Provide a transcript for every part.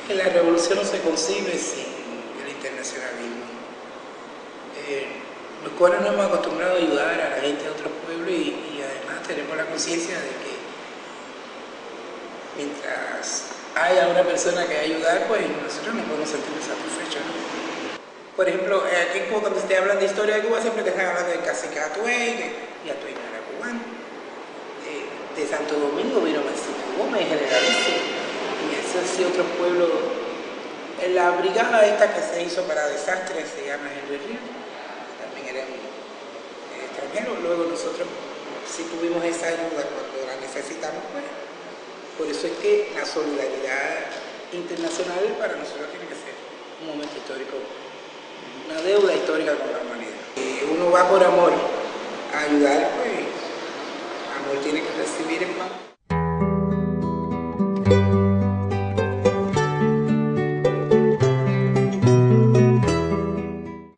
Que la revolución no se concibe sin el internacionalismo. Los cuales nos hemos acostumbrado a ayudar a la gente de otros pueblos y además tenemos la conciencia de que mientras haya una persona que ayudar, pues nosotros nos podemos sentir satisfechos, ¿no? Por ejemplo, aquí cuando te hablan de historia de Cuba siempre te están hablando del cacique Atuey, y Atuey no era cubano. De Santo Domingo vino Marcito Gómez, generalísimo, y eso sí otros pueblos. La brigada esta que se hizo para desastres se llama Henry Ríos, también era extranjero. Luego nosotros sí tuvimos esa ayuda cuando la necesitamos, pues. Por eso es que la solidaridad internacional para nosotros tiene que ser un momento histórico, una deuda histórica con la humanidad. Uno va por amor a ayudar, pues amor tiene que recibir en paz.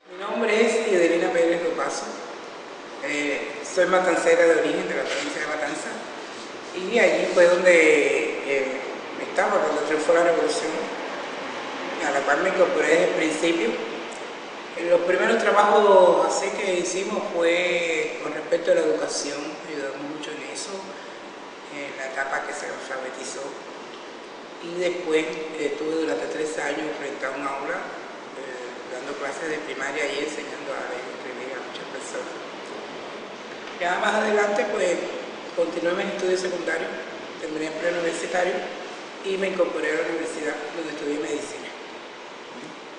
Mi nombre es Idelina Pérez Lopazo. Soy matancera de origen de la provincia de Matanza y allí fue donde estaba cuando triunfó la revolución, a la cual me incorporé desde el principio. Los primeros trabajos así que hicimos fue con respecto a la educación, ayudamos mucho en eso, en la etapa que se alfabetizó. Y después estuve durante 3 años frente a un aula, dando clases de primaria y enseñando a leer y escribir a muchas personas. Ya más adelante pues continué mis estudios secundarios, terminé en preuniversitario y me incorporé a la universidad donde estudié medicina.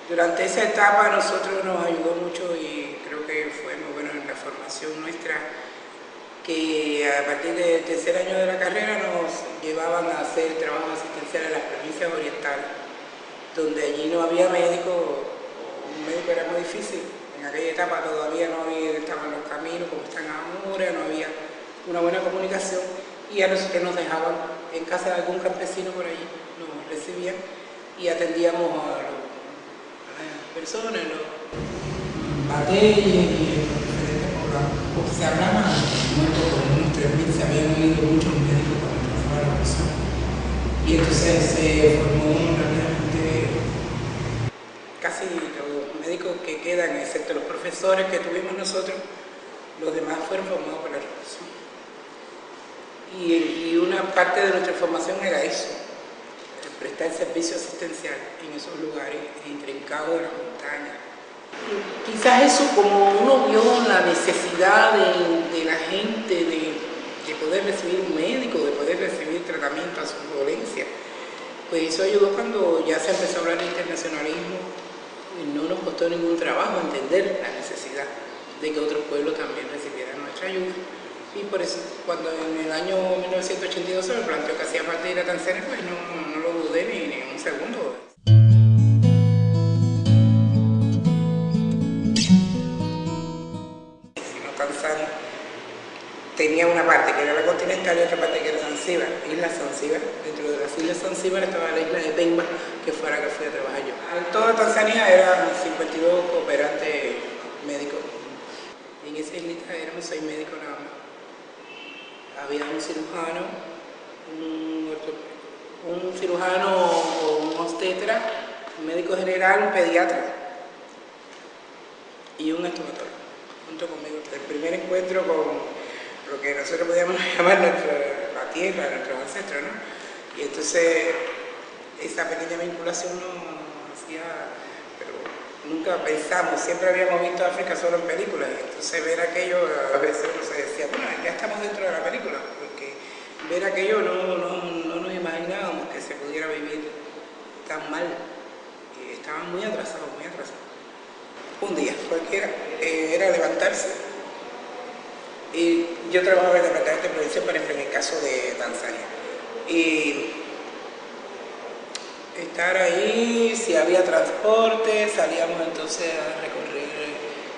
Durante esa etapa a nosotros nos ayudó mucho y creo que fue muy bueno en la formación nuestra, que a partir del tercer año de la carrera nos llevaban a hacer trabajo asistencial en las provincias orientales, donde allí no había médico, un médico era muy difícil. En aquella etapa todavía no estaban los caminos como están ahora, no había una buena comunicación y a nosotros nos dejaban en casa de algún campesino por allí, nos recibían y atendíamos a las personas, los batalles y los diferentes poblados. Porque se hablaba muy poco, en unos 3.000 se habían oído muchos médicos cuando empezó la revolución. Y entonces se formó realmente casi los médicos que quedan, excepto los profesores que tuvimos nosotros, los demás fueron formados por la revolución. Y una parte de nuestra formación era eso, prestar servicio asistencial en esos lugares intrincados de la montaña. Quizás eso, como uno vio la necesidad de la gente de poder recibir un médico, de poder recibir tratamiento a su dolencia, pues eso ayudó cuando ya se empezó a hablar de internacionalismo y no nos costó ningún trabajo entender la necesidad de que otros pueblos también recibieran nuestra ayuda. Y por eso, cuando en el año 1982 se me planteó que hacía falta ir a Tanzania, pues no lo dudé ni un segundo. Tanzania tenía una parte que era la continental y otra parte que era Zanzíbar, Isla Zanzíbar. Dentro de las Islas Zanzíbar estaba la isla de Pemba, que fue la que fui a trabajar yo. En toda Tanzania eran 52 cooperantes médicos. Y en esa islita éramos 6 médicos nada más. Había un cirujano, un cirujano o un obstetra, un médico general, un pediatra y un estomatólogo, junto conmigo. El primer encuentro con lo que nosotros podíamos llamar la tierra, nuestros ancestros, ¿no? Y entonces esa pequeña vinculación nos hacía, pero nunca pensamos, siempre habíamos visto África solo en películas, y entonces ver aquello, a veces uno se decía, bueno, ya estamos dentro de la película, porque ver aquello no nos imaginábamos que se pudiera vivir tan mal, y estaban muy atrasados, muy atrasados. Un día, cualquiera, era levantarse, y yo trabajaba en el departamento de prevención, por ejemplo, en el caso de Tanzania, y estar ahí, si había transporte, salíamos entonces a recorrer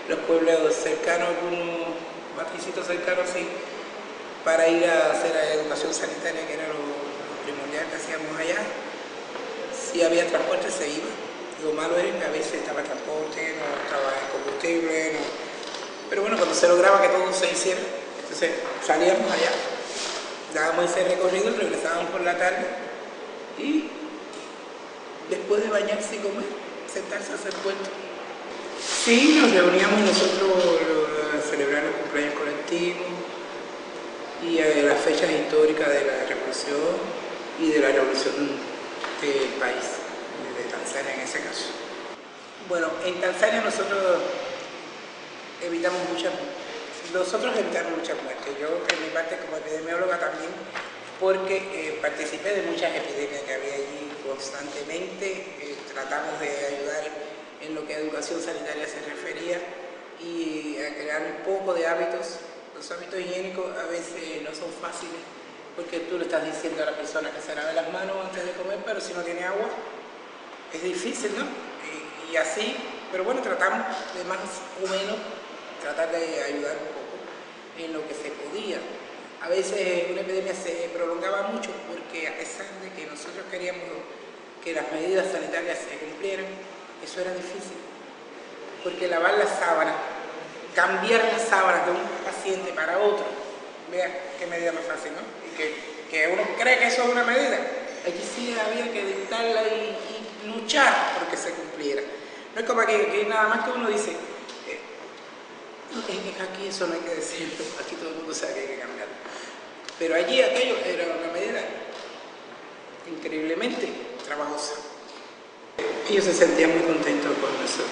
los pueblos cercanos, algunos maticitos cercanos, sí, para ir a hacer la educación sanitaria, que era lo primordial que hacíamos allá. Si había transporte, se iba. Lo malo era que a veces estaba transporte, no estaba el combustible, no. Pero bueno, cuando se lograba que todo se hiciera, entonces salíamos allá, dábamos ese recorrido, regresábamos por la tarde y después de bañarse y comer, sentarse a hacer cuentos. Sí, nos reuníamos nosotros a celebrar los cumpleaños colectivos y las fechas históricas de la revolución y de la revolución del país, de Tanzania en ese caso. Bueno, en Tanzania nosotros evitamos muchas muertes. Yo, en mi parte como epidemióloga también, porque participé de muchas epidemias que había allí constantemente, tratamos de ayudar en lo que a educación sanitaria se refería y a crear un poco de hábitos. Los hábitos higiénicos a veces no son fáciles porque tú le estás diciendo a la persona que se lave las manos antes de comer, pero si no tiene agua es difícil, ¿no? Y así, pero bueno, tratamos de más o menos tratar de ayudar un poco en lo que se podía. A veces una epidemia se prolongaba mucho porque a pesar de que nosotros queríamos que las medidas sanitarias se cumplieran, eso era difícil, porque lavar las sábanas, cambiar las sábanas de un paciente para otro, vea qué medida más fácil, ¿no? Y que uno cree que eso es una medida. Aquí sí había que dictarla y luchar porque se cumpliera. No es como que nada más que uno dice, aquí eso no hay que decirlo, aquí todo el mundo sabe que hay que cambiarlo. Pero allí aquello era una medida increíblemente trabajosa. Ellos se sentían muy contentos con nosotros.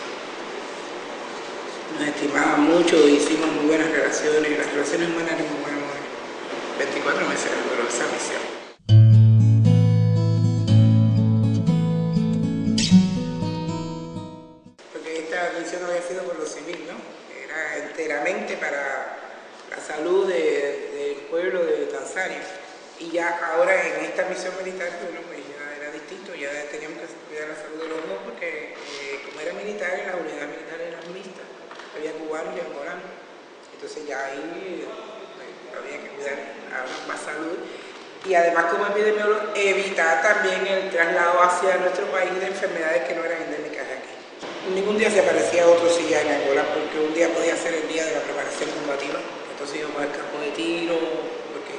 Nos estimaban mucho, hicimos muy buenas relaciones, las relaciones humanas eran muy buenas. 24 meses duró esa misión. Porque esta misión había sido por lo civil, ¿no? Era enteramente para la salud del pueblo de Tanzania. Y ya ahora en esta misión militar, bueno, pues ya era distinto, ya teníamos que cuidar la salud de los dos porque como era militar, las unidades militares eran mixtas, había cubanos y angolanos. Entonces ya ahí había que cuidar más salud y además como epidemiólogo evitar también el traslado hacia nuestro país de enfermedades que no eran endémicas aquí. Ningún día se parecía a otro silla en Angola porque un día podía ser el día de la preparación combativa, entonces íbamos al campo de tiro, porque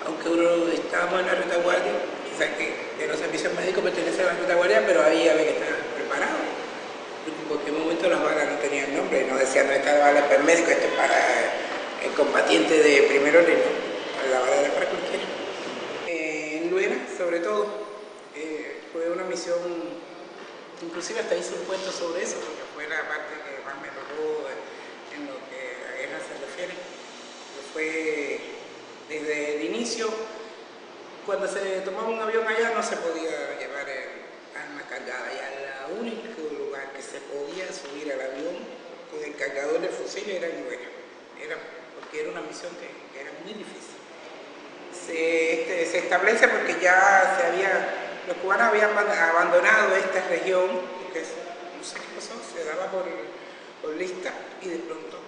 aunque uno estábamos en la retaguardia, quizás que los servicios médicos pertenecen a la retaguardia, pero ahí había que estar preparado, porque en cualquier momento las balas no tenían nombre, no decían no esta bala es para el médico, esto es para el combatiente de primer orden, ¿no? La bala era para cualquiera. En Luena, sobre todo, fue una misión, inclusive hasta hice un cuento sobre eso, porque fue la parte que más me tocó en lo que a la guerra se refiere. Fue desde el inicio, cuando se tomaba un avión allá no se podía llevar armas cargadas, y el único lugar que se podía subir al avión con el cargador de fusil era en Luena. Porque era una misión que era muy difícil. Se establece porque ya los cubanos habían abandonado esta región, porque no sé qué pasó, se daba por lista y de pronto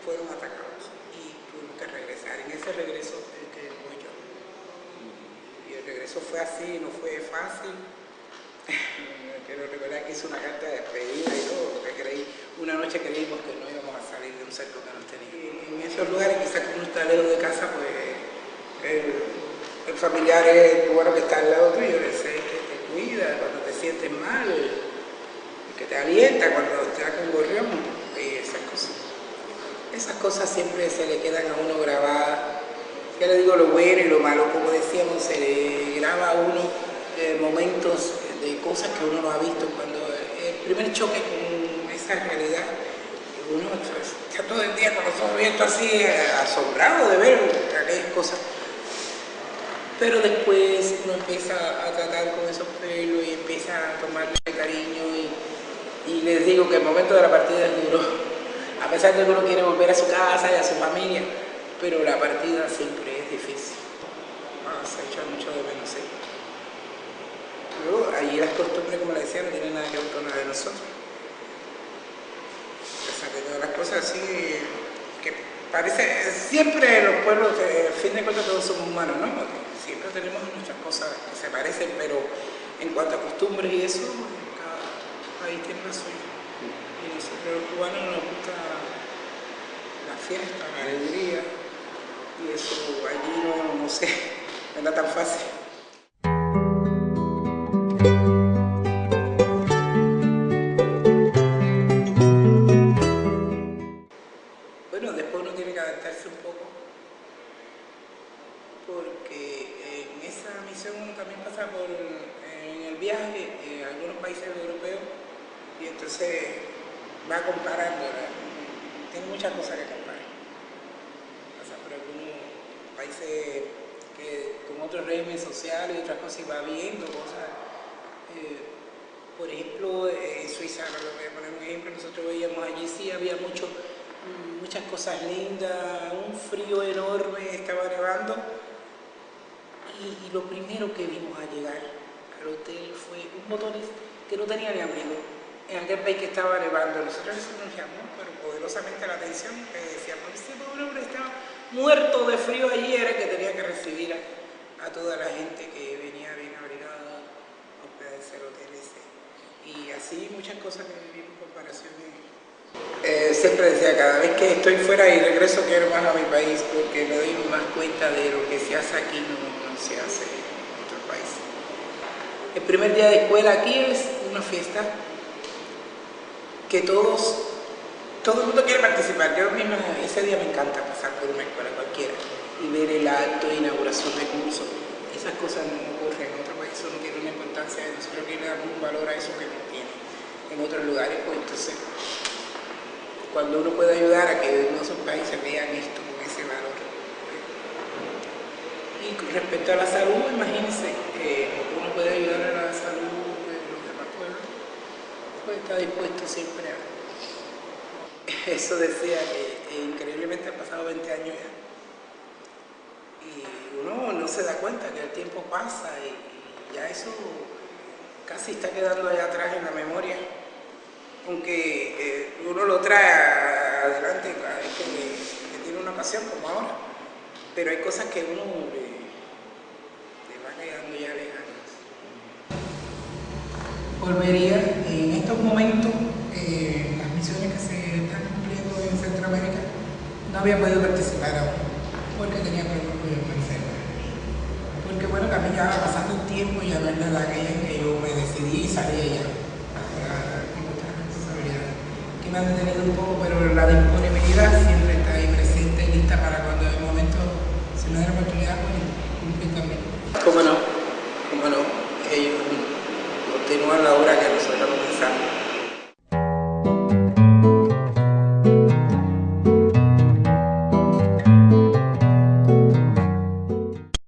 fueron atacados y tuvimos que regresar. En ese regreso voy yo. Y el regreso fue así, no fue fácil. Quiero recordar que hice una carta de despedida y todo, porque una noche creímos que no íbamos a salir de un cerco que nos tenía. En esos lugares, quizás que uno está lejos de casa, pues el familiar es el cubano que está al lado tuyo, es el que te cuida cuando te sientes mal, el que te alienta cuando te da con gorrión, y esas cosas. Esas cosas siempre se le quedan a uno grabadas. Ya le digo lo bueno y lo malo, como decíamos, se le graba a uno momentos de cosas que uno no ha visto. Cuando el primer choque con esa realidad, uno está todo el día con los ojos abiertos así, asombrado de ver aquellas cosas. Pero después uno empieza a tratar con esos pueblos y empieza a tomarle cariño y les digo que el momento de la partida es duro. A pesar de que uno quiere volver a su casa y a su familia, pero la partida siempre es difícil. Se echa mucho de menos, ¿sí? Luego, allí las costumbres, como le decía, no tienen nada que ver con la de nosotros. A pesar de todas las cosas así, que parece, siempre los pueblos, al fin de cuentas todos somos humanos, ¿no? Porque siempre tenemos nuestras cosas que se parecen, pero en cuanto a costumbres y eso, cada país tiene la suya. Y nosotros los cubanos nos gusta la fiesta, la alegría, y eso allí no sé, no era tan fácil. viaje a algunos países europeos y entonces va comparando, tiene muchas cosas que comparar. Pasa por algunos países con otros regímenes sociales y otras cosas y va viendo cosas. Por ejemplo, en Suiza, lo voy a poner un ejemplo, nosotros veíamos allí, sí había muchas cosas lindas, un frío enorme, estaba nevando y lo primero que vimos al llegar al hotel fue un motorista que no tenía ni abrigo en aquel país que estaba nevando. Nosotros eso nos llamó pero poderosamente la atención, que decíamos, ese pobre hombre estaba muerto de frío allí, era que tenía que recibir a toda la gente que venía bien abrigada a hospedarse al hotel ese. Y así muchas cosas que vivimos en comparación. Siempre decía, cada vez que estoy fuera y regreso quiero más a mi país porque me doy más cuenta de lo que se hace aquí no se hace en otros países. El primer día de escuela aquí es una fiesta que todo el mundo quiere participar. Yo misma ese día me encanta pasar por una escuela cualquiera y ver el acto de inauguración de curso. Esas cosas no ocurren en otros países, no tiene una importancia, nosotros aquí le damos un valor a eso que no tiene en otros lugares, pues entonces cuando uno puede ayudar a que en otros países vean esto con ese valor. Y con respecto a la salud, imagínense que uno puede ayudar a la salud de los demás pueblos, pues está dispuesto siempre a... Eso decía que increíblemente han pasado 20 años ya. Y uno no se da cuenta que el tiempo pasa y ya eso casi está quedando allá atrás en la memoria. Aunque uno lo trae adelante cada vez que tiene una ocasión, como ahora. Pero hay cosas que uno le va quedando ya lejanas. Volvería en estos momentos, las misiones que se están cumpliendo en Centroamérica, no había podido participar aún, porque tenía problemas con mi enferma. Porque bueno, que a mí ya va pasando el tiempo, ya no es la edad aquella en que yo me decidí y salí ya. Que me han detenido un poco, pero la disponibilidad siempre está ahí presente y lista para cuando en el momento se me da la oportunidad, pues cumplir también. ¿Cómo no? ¿Cómo no? Ellos continúan la obra que nosotros